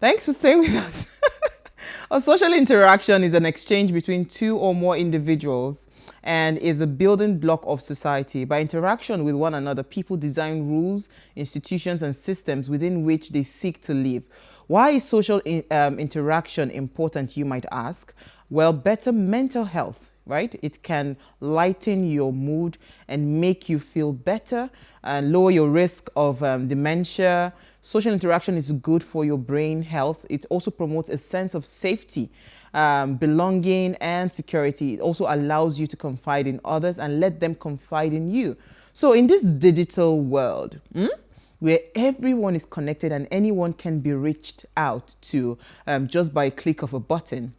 Thanks for staying with us. A social interaction is an exchange between two or more individuals and is a building block of society. By interaction with one another, people design rules, institutions, and systems within which they seek to live. Why is social interaction important, you might ask? Well, better mental health, right? It can lighten your mood and make you feel better and lower your risk of dementia. Social interaction is good for your brain health. It also promotes a sense of safety, belonging, and security. It also allows you to confide in others and let them confide in you. So, in this digital world, where everyone is connected and anyone can be reached out to just by a click of a button,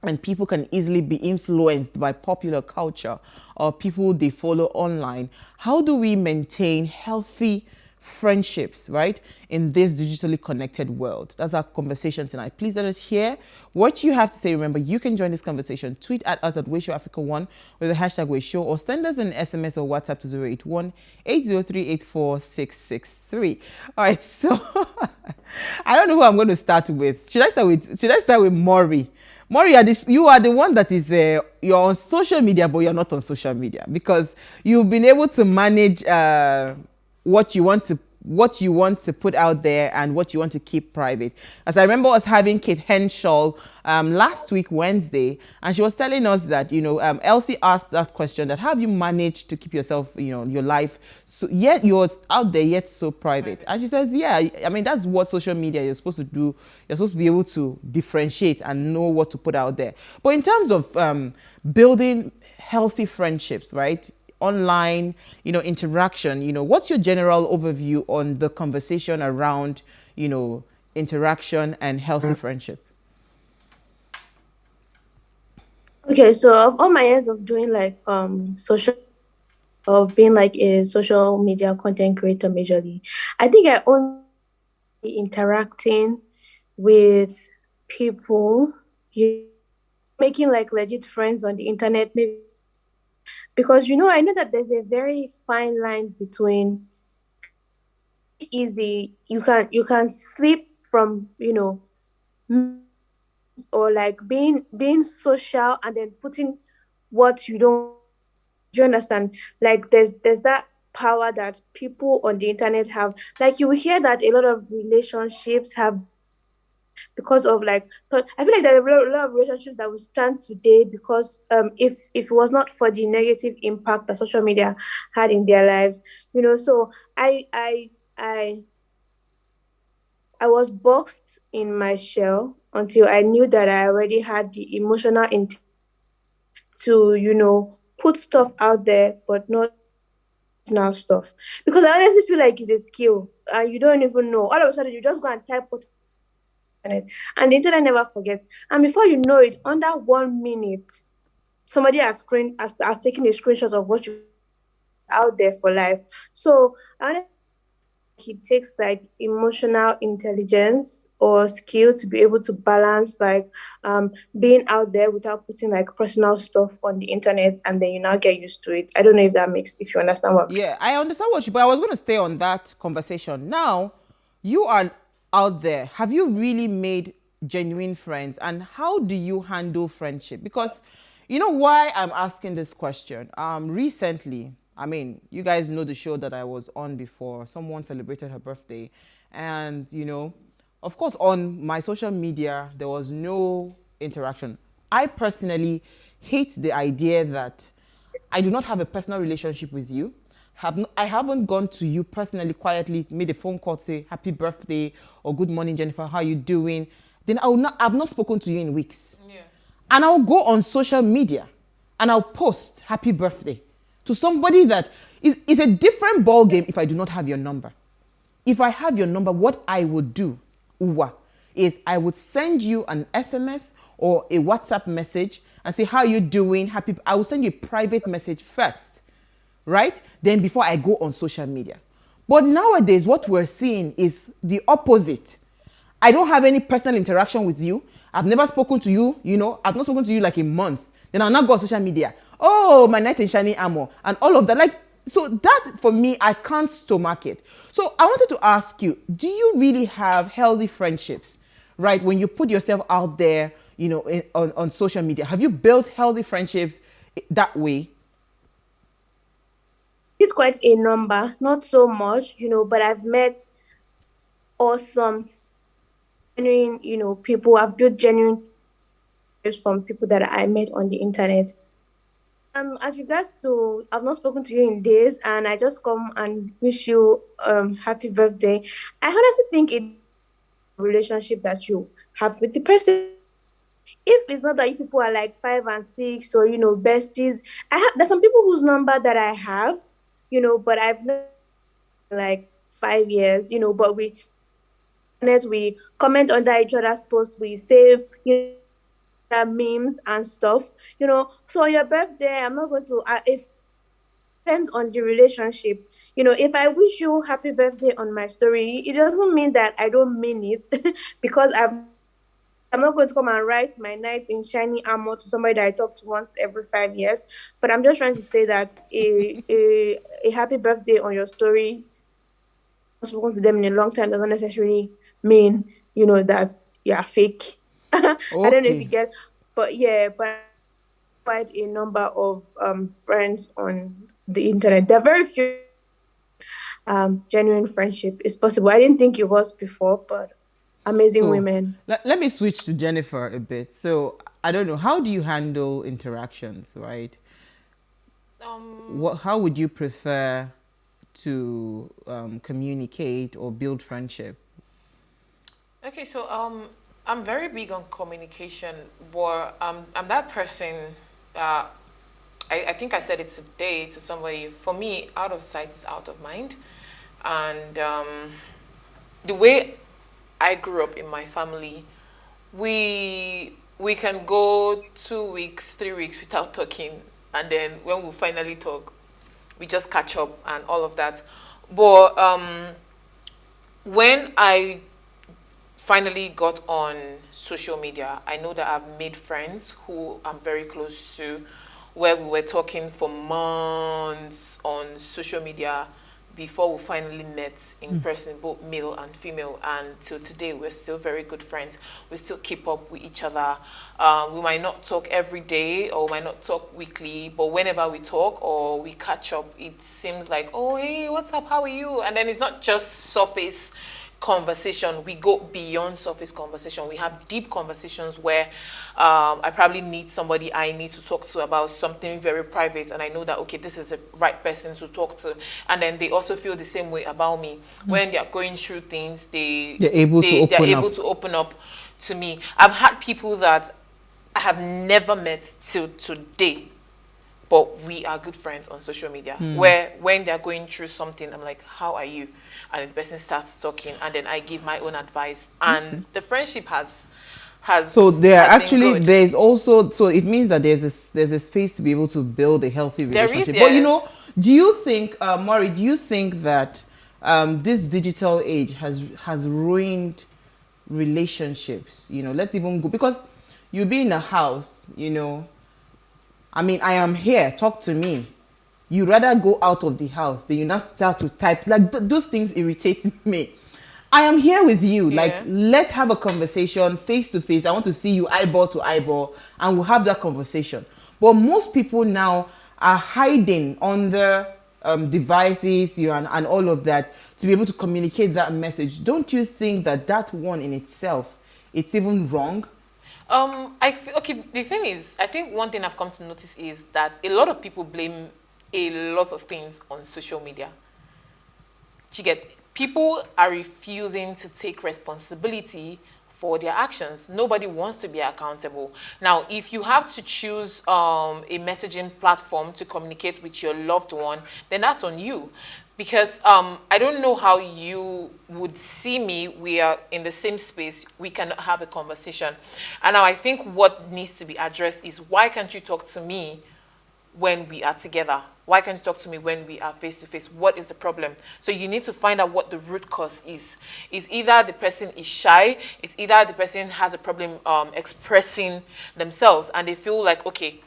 and people can easily be influenced by popular culture or people they follow online. How do we maintain healthy friendships, right, in this digitally connected world? That's our conversation tonight. Please let us hear what you have to say. Remember, you can join this conversation. Tweet at us at WayShowAfrica1 with the hashtag WayShow, or send us an SMS or WhatsApp to 081 803 84663. All right, so I don't know who I'm going to start with. Should I start with Maury? Maury, you are the one that is you're on social media, but you're not on social media because you've been able to manage what you want to put out there and what you want to keep private. As I remember us having Kate Henshaw last week, Wednesday, and she was telling us that, Elsie asked that question, that how have you managed to keep yourself, your life, so yet you're out there, yet so private. And she says, yeah, I mean, that's what social media you're supposed to do. You're supposed to be able to differentiate and know what to put out there. But in terms of building healthy friendships, right? Online, interaction, what's your general overview on the conversation around, interaction and healthy friendship? Okay, so of all my years of doing like of being like a social media content creator majorly, I think I only interacting with people, you making like legit friends on the internet, maybe because I know that there's a very fine line between easy you can sleep from or like being social and then putting what you don't. Do you understand? Like there's that power that people on the internet have. Like you will hear that a lot of relationships have because of like but I feel like there are a lot of relationships that will stand today because if it was not for the negative impact that social media had in their lives. So I I was boxed in my shell until I knew that I already had the emotional intent to, put stuff out there, but not now stuff. Because I honestly feel like it's a skill and you don't even know. All of a sudden, you just go and type what internet, and the internet never forgets. And before you know it, under 1 minute, somebody has taken a screenshot of what you out there for life. So I it takes like emotional intelligence or skill to be able to balance like being out there without putting like personal stuff on the internet, and then you now get used to it. I don't know if you understand what. Yeah, I understand but I was going to stay on that conversation. Now, you are out there. Have you really made genuine friends? And how do you handle friendship? Because you know why I'm asking this question? Recently, I mean, you guys know the show that I was on before. Someone celebrated her birthday. And, of course, on my social media, there was no interaction. I personally hate the idea that I do not have a personal relationship with you. I haven't gone to you personally, quietly, made a phone call, say happy birthday or good morning, Jennifer, how are you doing? Then I've not spoken to you in weeks. Yeah. And I'll go on social media and I'll post happy birthday to somebody that is a different ball game if I do not have your number. If I have your number, what I would do, is I would send you an SMS or a WhatsApp message and say, how are you doing? I will send you a private message first, right? Then before I go on social media. But nowadays, what we're seeing is the opposite. I don't have any personal interaction with you. I've never spoken to you, I've not spoken to you like in months. Then I'll not go on social media. Oh, my knight in shining armor and all of that. Like, so that for me, I can't stomach it. So I wanted to ask you, do you really have healthy friendships? right? When you put yourself out there, on social media, have you built healthy friendships that way? It's quite a number, not so much, but I've met awesome, genuine, people. I've built genuine friendships from people that I met on the internet. As regards to, I've not spoken to you in days, and I just come and wish you happy birthday. I honestly think it relationship that you have with the person. If it's not that you people are like 5 and 6 or besties, there's some people whose number that I have, but I've not like 5 years, but we internet, we comment under each other's posts, we save, memes and stuff, So on your birthday, I'm not going to. If depends on the relationship. If I wish you happy birthday on my story, it doesn't mean that I don't mean it because I'm not going to come and write my knight in shiny armor to somebody that I talk to once every 5 years. But I'm just trying to say that a happy birthday on your story, not spoken to them in a long time, doesn't necessarily mean that you're fake. I don't know if you Okay. get, but yeah, but quite a number of friends on the internet. There are very few genuine friendship is possible. I didn't think it was before, but amazing So women. let me switch to Jennifer a bit. So I don't know, how do you handle interactions, right? Um, How would you prefer to communicate or build friendship? okay, so I'm very big on communication, but I'm that person. Uh, I think I said it today to somebody. For me, out of sight is out of mind, and the way I grew up in my family, we can go 2 weeks, 3 weeks without talking, and then when we finally talk, we just catch up and all of that. But when I finally got on social media, I know that I've made friends who I'm very close to, where we were talking for months on social media before we finally met in person, both male and female. And till today, we're still very good friends. We still keep up with each other. We might not talk every day or we might not talk weekly, but whenever we talk or we catch up, it seems like, oh, hey, what's up? How are you? And then it's not just surface conversation. We go beyond surface conversation. We have deep conversations where I probably need somebody I need to talk to about something very private, and I know that okay, this is the right person to talk to, and then they also feel the same way about me. When they are going through things, They're able to they're open able up. to open up to me. I've had people that I have never met till today, but we are good friends on social media, where when they're going through something, I'm like, how are you? And the person starts talking, and then I give my own advice, and the friendship So there has been actually, good. there's also, so it means that there's a space to be able to build a healthy There is, relationship. But yes. do you think, Maury, do you think that this digital age has ruined relationships? Let's even go, because you be in a house, I mean, I am here, talk to me. You rather go out of the house than you not start to type. Like those things irritate me. I am here with you. Like, Yeah. let's have a conversation face to face. I want to see you eyeball to eyeball, and we'll have that conversation. But most people now are hiding on their devices, and all of that to be able to communicate that message. Don't you think that one in itself, it's even wrong? Okay, the thing is, I think one thing I've come to notice is that a lot of people blame a lot of things on social media. You get, people are refusing to take responsibility for their actions. Nobody wants to be accountable. Now, if you have to choose a messaging platform to communicate with your loved one, then that's on you. Because I don't know how you would see me. We are in the same space. We cannot have a conversation. And now I think what needs to be addressed is, why can't you talk to me when we are together? Why can't you talk to me when we are face to face? What is the problem? So you need to find out what the root cause is. It's either the person is shy, it's either the person has a problem expressing themselves, and they feel like, okay,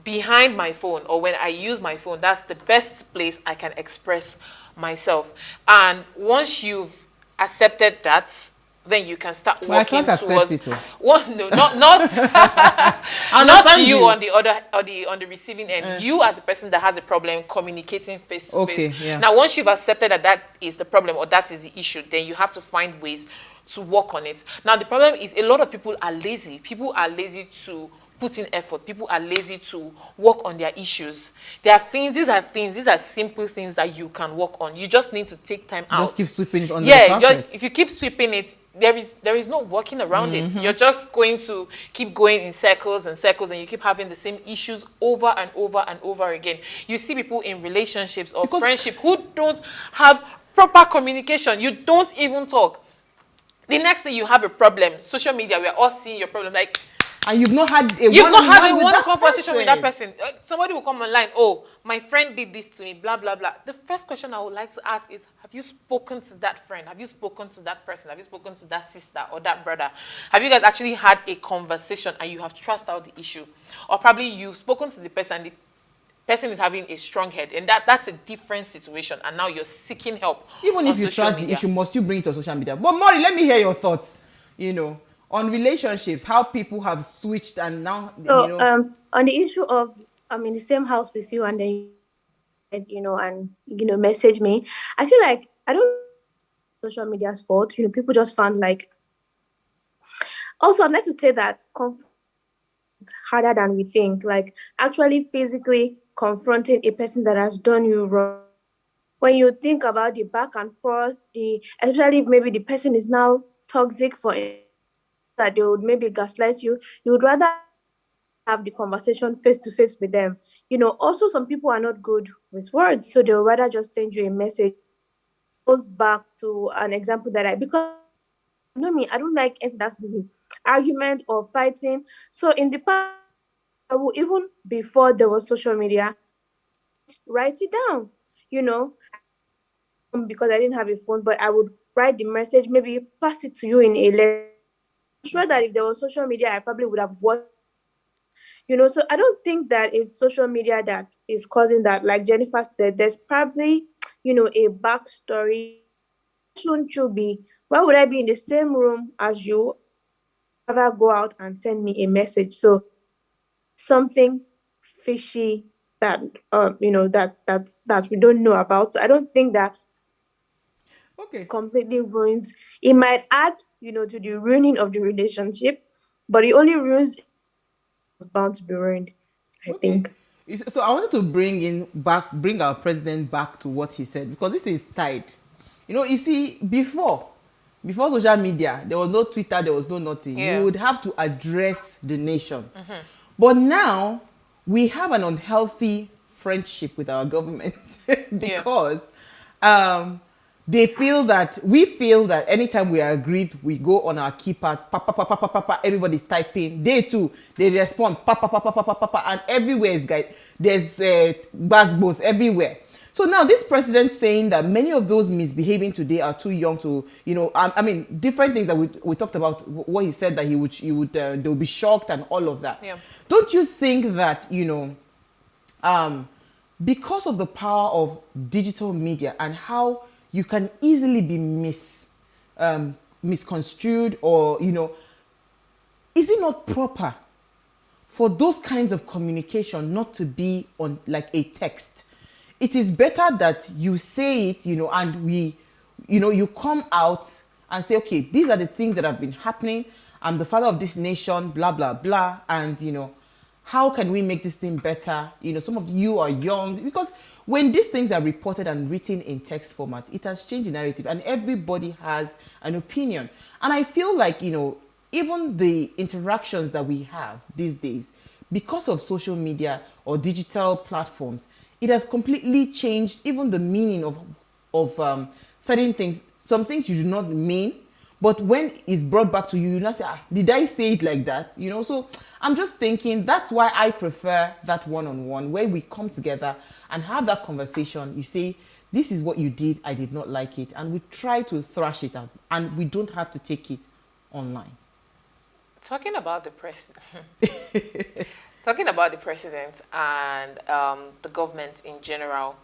behind my phone or when I use my phone, that's the best place I can express myself. And once you've accepted that, then you can start But I working can't accept towards it. Oh. one. No, not I not understand you you. on the other, on the receiving end. You as a person that has a problem communicating face to face. Okay, yeah. Now, once you've accepted that that is the problem or that is the issue, then you have to find ways to work on it. Now, the problem is a lot of people are lazy. People are lazy to put in effort. People are lazy to work on their issues. There are things, these are simple things that you can work on. You just need to take time out. Just keep sweeping it under the Yeah, carpet. if you keep sweeping it, there is no working around it. You're just going to keep going in circles and circles, and you keep having the same issues over and over and over again. You see people in relationships or friendship who don't have proper communication. You don't even talk. The next thing you have a problem, social media, we're all seeing your problem. Like, And you've not had a you've not had a with one that conversation with that person. person. Somebody will come online, oh, my friend did this to me, blah, blah, blah. The first question I would like to ask is, have you spoken to that friend? Have you spoken to that person? Have you spoken to that sister or that brother? Have you guys actually had a conversation and you have trashed out the issue? Or probably you've spoken to the person, the person is having a strong head, and that's a different situation, and now you're seeking help. Even if you trust the issue, must you bring it to social media? But Mori, let me hear your thoughts, on relationships, how people have switched and now, So on the issue of I'm in the same house with you and then and message me, I feel like I don't social media's fault. People just found like also I'd like to say that is harder than we think. Like actually physically confronting a person that has done you wrong. When you think about the back and forth, especially if maybe the person is now toxic for that they would maybe gaslight you, you would rather have the conversation face to face with them. Also some people are not good with words, so they'll rather just send you a message. Goes back to an example that because me, I don't like anything that's to do with argument or fighting. So in the past, even before there was social media, write it down. You know, because I didn't have a phone, but I would write the message, maybe pass it to you in a letter. I'm sure that if there was social media, I probably would have watched. So I don't think that it's social media that is causing that. Like Jennifer said, there's probably, a backstory. Shouldn't you be? Why would I be in the same room as you? Rather go out and send me a message. So something fishy that that we don't know about. So I don't think that okay. completely ruins. It might add, to the ruining of the relationship, but it only ruins what's bound to be ruined. I Okay. think. So I wanted to bring our president back to what he said, because this is tied. You see, before social media, there was no Twitter, there was no nothing. Yeah. You would have to address the nation. But now we have an unhealthy friendship with our government because we feel that anytime we are aggrieved, we go on our keypad, pa pa pa pa pa pa pa, everybody's typing. They too, they respond, pa pa pa pa pa pa pa pa, and everywhere is there's buzzwords everywhere. So now this president saying that many of those misbehaving today are too young to, I mean, different things that we talked about. What he said that they'll be shocked and all of that. Yeah. Don't you think that because of the power of digital media and how you can easily be misconstrued, or is it not proper for those kinds of communication not to be on like a text? It is better that you say it, and you come out and say, okay, these are the things that have been happening. I'm the father of this nation, blah, blah, blah. And, how can we make this thing better? Some of you are young, because when these things are reported and written in text format, it has changed the narrative and everybody has an opinion. And I feel like, even the interactions that we have these days, because of social media or digital platforms, it has completely changed even the meaning of certain things. Some things you do not mean, but when it's brought back to you, you not say, did I say it like that? So I'm just thinking that's why I prefer that one-on-one, where we come together and have that conversation. You say, this is what you did, I did not like it, and we try to thrash it out, and we don't have to take it online. Talking about the president, and the government in general,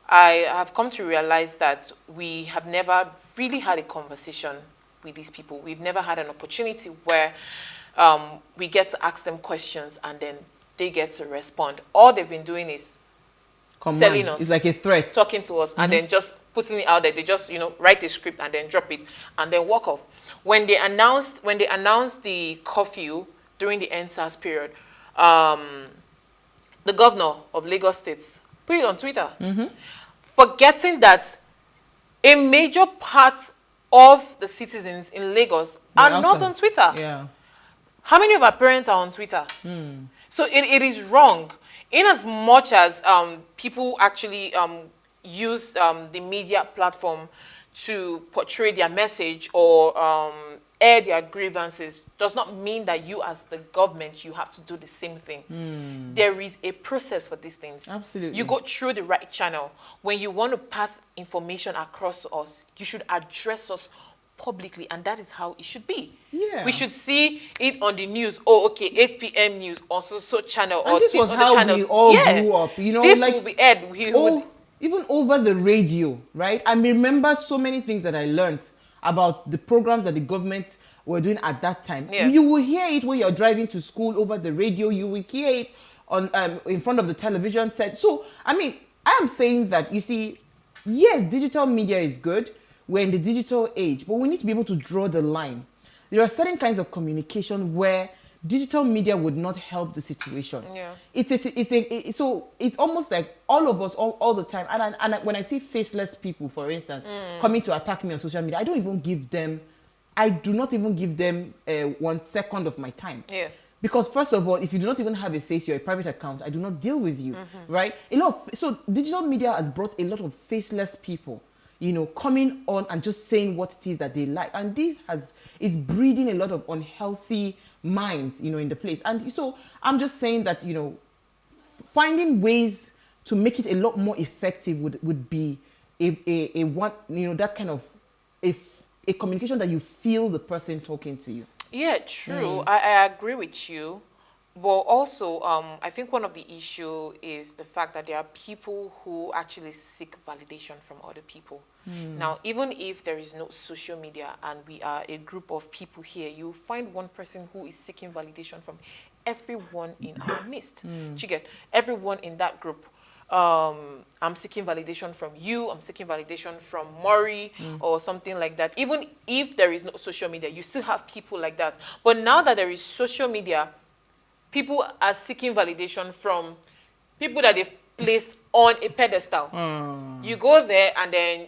I have come to realize that we have never really had a conversation with these people. We've never had an opportunity where we get to ask them questions and then they get to respond. All they've been doing is telling us. It's like a threat. Talking to us and then just putting it out there. They just, write a script and then drop it and then walk off. When they announced the curfew during the NSAS period, the governor of Lagos State put it on Twitter, forgetting that a major part of the citizens in Lagos are not on Twitter. Yeah. How many of our parents are on Twitter? So it is wrong. In as much as people actually use the media platform to portray their message or air their grievances, does not mean that you as the government, you have to do the same thing. There is a process for these things. Absolutely. You go through the right channel. When you want to pass information across to us, you should address us publicly, and that is how it should be. Yeah. We should see it on the news. Oh, okay, 8 p.m. news on so channel And or this was how channels. we all grew up. This like, will be aired. Even over the radio, right? I remember so many things that I learned about the programs that the government were doing at that time. Yeah. You will hear it when you're driving to school over the radio. You will hear it on in front of the television set. So, I mean, I am saying that, you see, yes, digital media is good. We're in the digital age, but we need to be able to draw the line. There are certain kinds of communication where digital media would not help the situation. Yeah. So it's almost like all of us all the time. And when I see faceless people, for instance, coming to attack me on social media, I do not even give them 1 second of my time. Yeah. Because first of all, if you do not even have a face, you're a private account, I do not deal with you, right? So digital media has brought a lot of faceless people, coming on and just saying what it is that they like. And this is breeding a lot of unhealthy minds, in the place. And so I'm just saying that, finding ways to make it a lot more effective would be a one, that kind of a communication that you feel the person talking to you. Yeah, true. I agree with you. But also, I think one of the issue is the fact that there are people who actually seek validation from other people. Now, even if there is no social media and we are a group of people here, you'll find one person who is seeking validation from everyone in our midst. You get everyone in that group. I'm seeking validation from you, I'm seeking validation from Maury or something like that. Even if there is no social media, you still have people like that. But now that there is social media, people are seeking validation from people that they've placed on a pedestal. You go there and then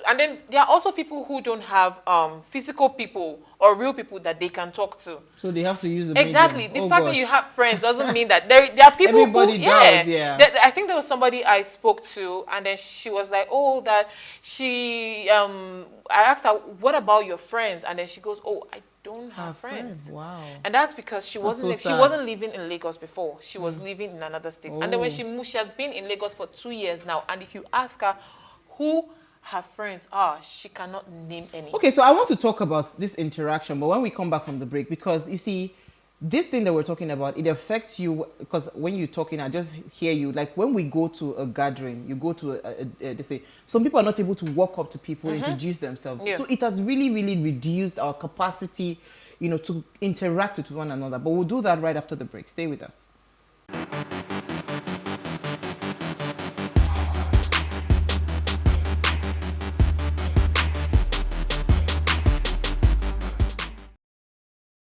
and then there are also people who don't have physical people or real people that they can talk to. So they have to use the Exactly. medium. The fact that you have friends doesn't mean that there are people Everybody does, yeah. I think there was somebody I spoke to and then she was like, oh, that she, I asked her, what about your friends? And then she goes, oh, I don't have friends. Wow. And that's because she wasn't living in Lagos before. She was living in another state. And then when she moved, she has been in Lagos for 2 years now. And if you ask her who her friends are, she cannot name any. Okay, so I want to talk about this interaction, but when we come back from the break, because you see, this thing that we're talking about, it affects you, because when you're talking, I just hear you. Like when we go to a gathering, you go to they say, some people are not able to walk up to people, introduce themselves. Yeah. So it has really, really reduced our capacity, to interact with one another. But we'll do that right after the break. Stay with us.